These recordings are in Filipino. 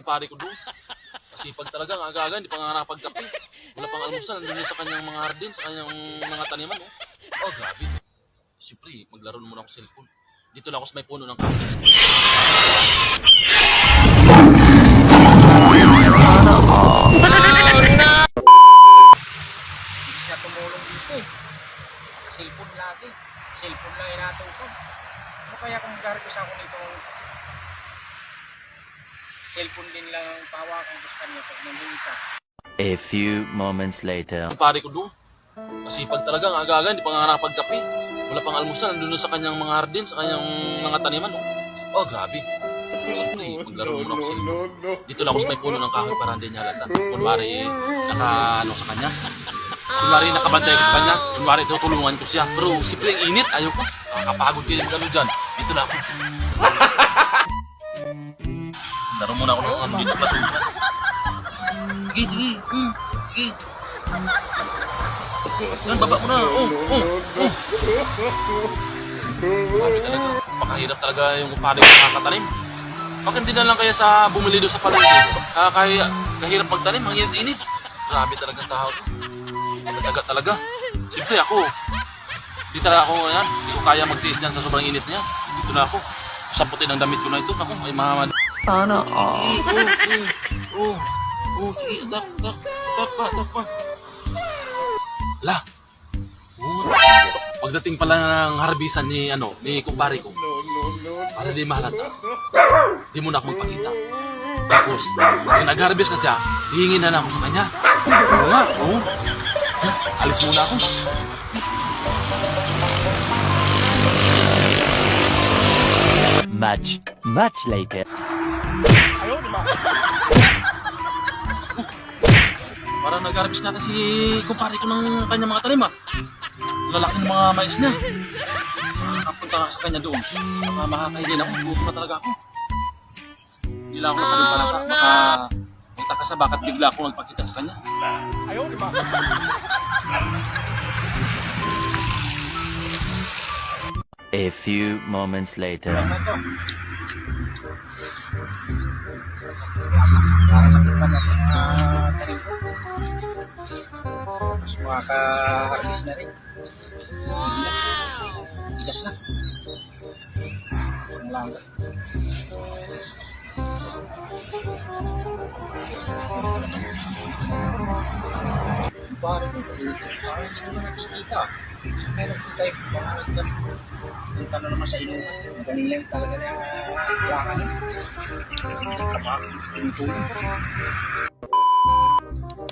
kumpare ko doon. Masipag talaga, ang aga-aga, hindi pa nga nakapagkape. Wala pang almusal, nandun yun sa kanyang mga hardin, sa kanyang mga taniman. Oh, grabe. Siyempre, maglaro na muna ako sa cellphone. Dito lang ako sa may puno ng kahoy. Hindi siya tumulong dito eh. Cellphone lagi. Cellphone lang inatutok. Ano kaya kung mag-harvest ako nito? Cellphone din lang ang pahawakan ko sa kanya pag nandun isa. A few moments later. Kumpare ko doon. Masipag talaga, ang aga-aga, hindi pa nga nakapagkape. Wala pang almusal, nandun sa kanyang mga hardin, sa kanyang mga taniman. Oh, grabe. Siyempre, maglaro muna ako sa cellphone. Dito lang ako sa may puno ng kahoy para hindi niya halata. Kunwari, sa kanya. Kunwari, nakabantay ko sa kanya. Kunwari, tutulungan ko siya. Pero, siyempre, ang init. Ayaw ko. Nakakapagod din magano dyan. Dito na ako. Laro muna ako ng hindi na basura. Sige, sige. Sige. Yan, baba ko na. Grabe talaga. Pakahirap talaga yung kumpare ko nakakatanim. Bakit hindi na lang kaya sa bumili doon sa palengke? Kahirap magtanim, ang init-init. Grabe talaga ang tao. Matyaga talaga. Siyempre ako, di talaga ako yan. Hindi ko kaya magtiis niyan sa sobrang init niya. Dito na ako. Samputin ang damit ko na ito. Naku, ay mamad. Sana all. Sige, takpa. La. Pagdating pala ng harbisan ni kumpare ko. Para di mahalata. Di mo na ako magpakita. Tapos, yung nag-harvest na siya, hihingin na ako sa kanya. Oo nga, oo. Alis muna ako. Much later. Parang nag-harvest natin si kumpare ko ng kanyang mga tanim. Lalaki ng mga mais niya. Nakapunta ka sa kanya doon. Baka makakainin ako. Gutom na talaga ako. Hindi lang ako masaling palata. Baka kita ka sa bakit bigla ako nagpakita sa kanya. A few moments later. Makaka-harvest na rin. Just na. Ang langga. Parang hindi mo nakikita. Meron po tayo pangalit na. Punta na naman sa ino. Galing lang talaga na yung lakan.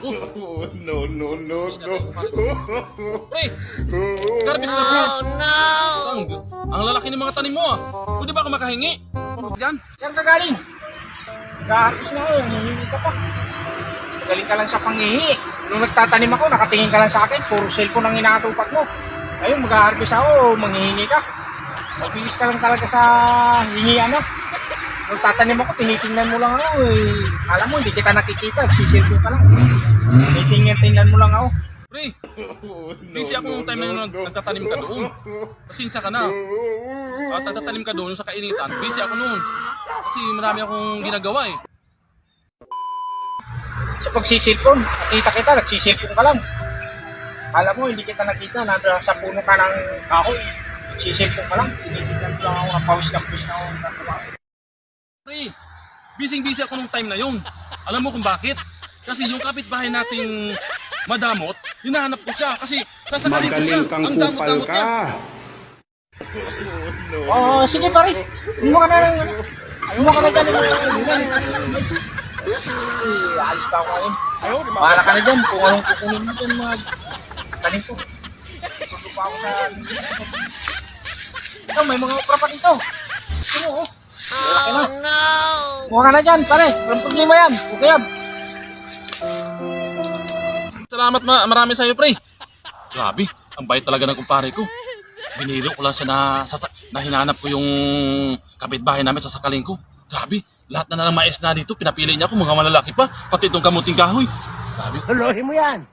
No. Pre! Garbis na pre! Oh no! Ang lalaki ng mga tanim mo Pwede ba ako makahingi? Yan. Yan ka galing. Nag-harvest na ako. Nangingi ka pa. Magaling ka lang sa panghihi. Nung nagtatanim ako, nakatingin ka lang sa akin. Puro cellphone ang inatupak mo. Ayun, mag-harvest ako. Manghihingi ka. Mabilis ka lang talaga sa hingian na. Nung tatanim ako, tinitingnan mo lang ako. Alam mo, hindi kita nakikita. Nagsisilpo ka lang. Tinitingnan mo lang ako. Pre! Busy ako nung time na yun nagtatanim ka doon. Pasensya ka na. At nagtatanim ka doon sa kainitan. Busy ako noon. Kasi marami akong ginagawa Sa pagsisilpon, nakita kita, nagsisilpon ka lang. Alam mo, hindi kita nakita, nasa sa puno ka ng kahoy. Nagsisilpon ka lang, tinitingnan mo lang ako, napawis na ako. Pre! Busy ako nung time na yun. Alam mo kung bakit? Kasi yung kapitbahay nating madamot, hinahanap ko siya kasi sasakalin ko siya. Ang damot-damot niya. Oo, sige pare. Umuha ka na lang. Umuha ka na dyan. Alis pa ako ngayon. Bahala ka na dyan kung anong kukunin mo dyan mga tanim ko. Sundo pa ako sa... Ito, may mga opera pa dito. Ito mo, okay na. Umuha ka na dyan, pare. Walang problema yan. Okay yan. Salamat marami sa iyo, pre. Grabe, ang bait talaga ng kumpare ko. Biniro ko lang siya na hinanap ko yung kapitbahay namin sa sakaling ko. Grabe, lahat na ng mais na dito, pinapili niya ako, mga malalaki pa, pati itong kamuting kahoy. Grabe. Tulohin mo yan.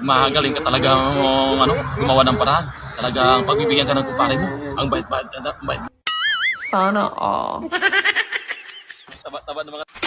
Magaling ka talaga gumawa ng paraan. Talagang pagbibigyan ka ng kumpare mo. Ang bait. Sana all. Taba-taba ng mga...